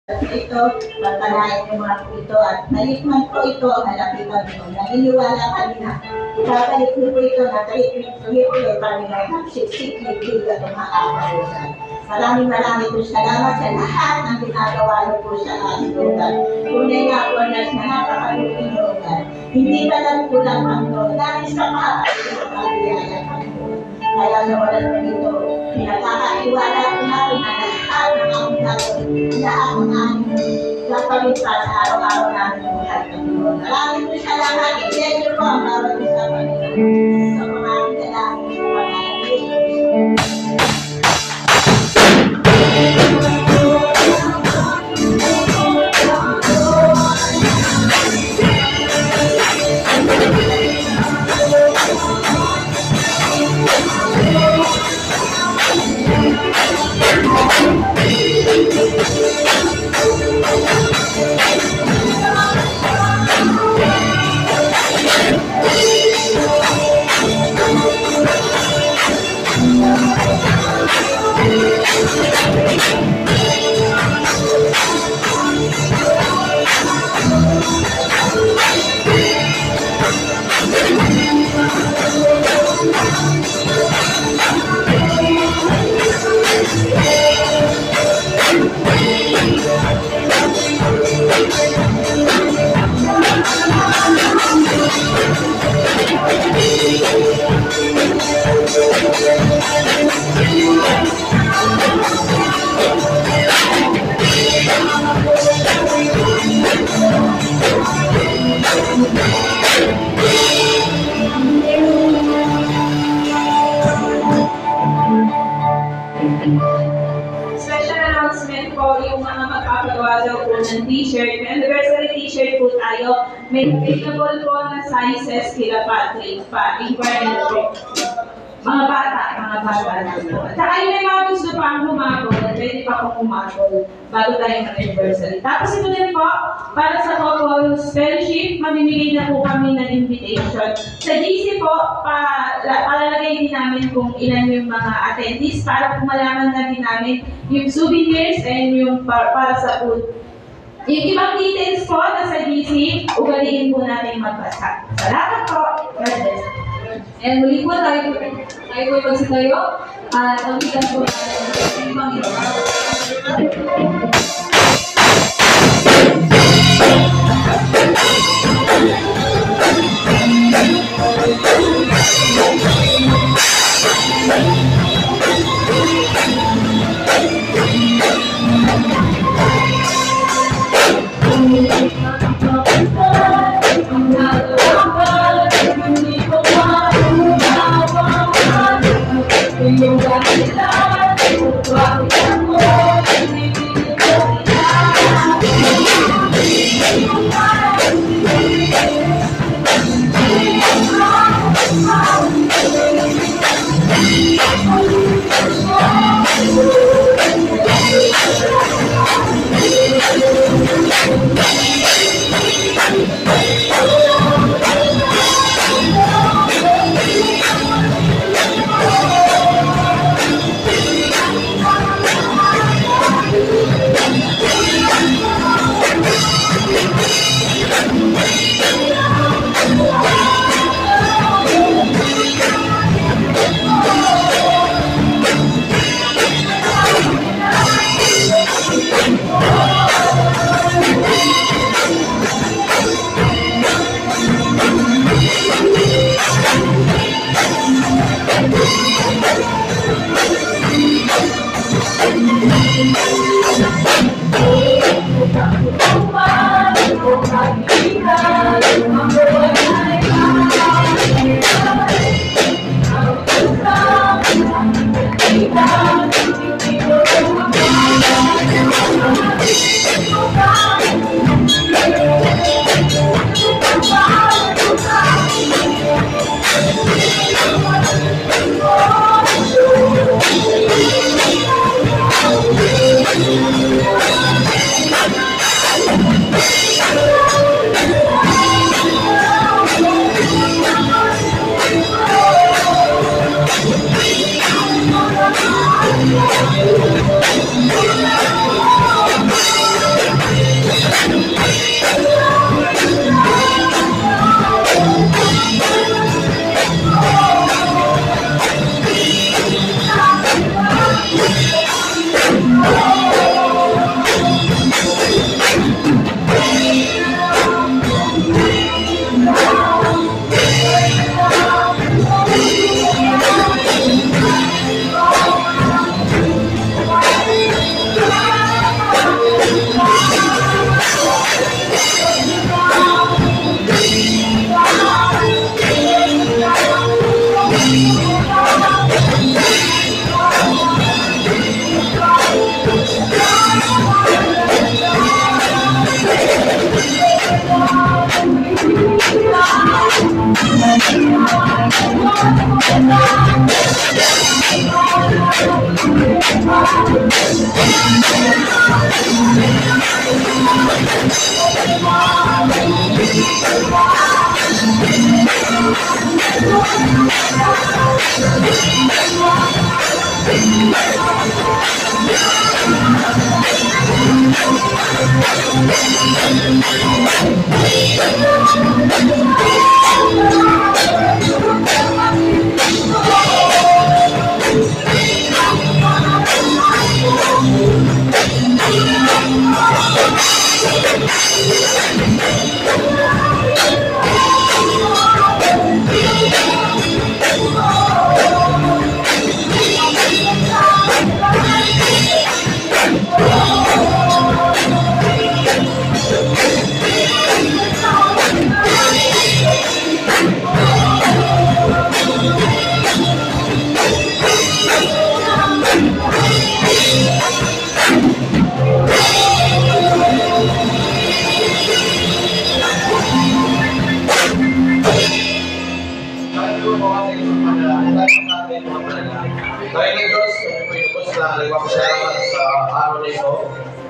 ito, pagpalain mo mga po ito at nalikman po ito ang halapitan mo. Naniniwala kami na ikakalik niyo po ito na tuloy ulit kami na nagsiksik-libig at umakapalusan. Maraming po salamat sa lahat ng ginagawa niyo po sa ating lugar. Tunay nga po na napakaluting lugar. Hindi ka lang kulang ang doon. Dahil sa makakalimutan ang biyaya kami. Kaya sa oras po ito, pinagkakaiwala po natin na lahat ng aming gagawin, lahat ng aming gagawin pa sa araw-araw namin buhay ng Lord. Maraming po salamat. I-bless you po ang bawat isa pa nila. Sa mga aming dalangin sa pangalan ni Jesus. Special announcement po, yung mga magpapagawa daw po ng t-shirt. May anniversary t-shirt po tayo. May available po na sizes kila Patrick pa. Inquire po. Mga bata na po. At saka yung may mga gusto pang humabol, pwede pa pong humabol bago tayo mag-anniversary. Tapos ito din po, para sa couples fellowship, mamimigay na po kami ng invitation. Sa GC po, palalagay din namin kung ilan yung mga attendees para po malaman na din namin yung souvenirs and yung para sa food. Yung ibang details po na sa GC, ugaliin po natin magbasa. Salamat po. God bless. And muli po tayo po magsitayo at ang bigas po natin ang Panginoon. Dahil Diyos, pinupos na nagpapasalamat sa araw na ito.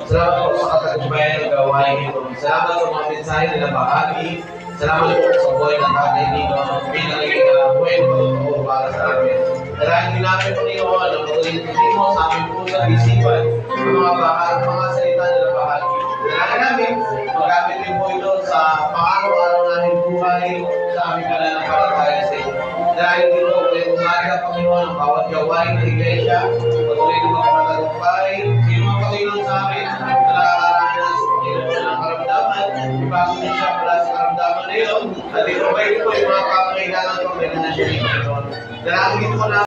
Salamat po sa katagbayan ng gawain ito. Salamat sa mga mensahe na bahagi. Salamat po sa buhay ng tatay dito. Pinagiging buhay na totoo para sa amin. Dalangin din namin po ninyo na patuloy mo sa aming puso at isipan ang mga salita na bahagi. Dalangin namin, magamit din po ito sa pang-araw-araw namin buhay sa aming pananampalataya sa iyo. Dahil dito, kayo umari ka Panginoon ang bawat gawain ng iglesia, patuloy na magpapatagumpay, sino ang Panginoon sa amin, na nakakaranas sa Panginoon ng karamdaman, ibago niya siya mula sa karamdaman na iyon, at i-provide po yung mga pangangailangan ng Panginoon. Dalangin po na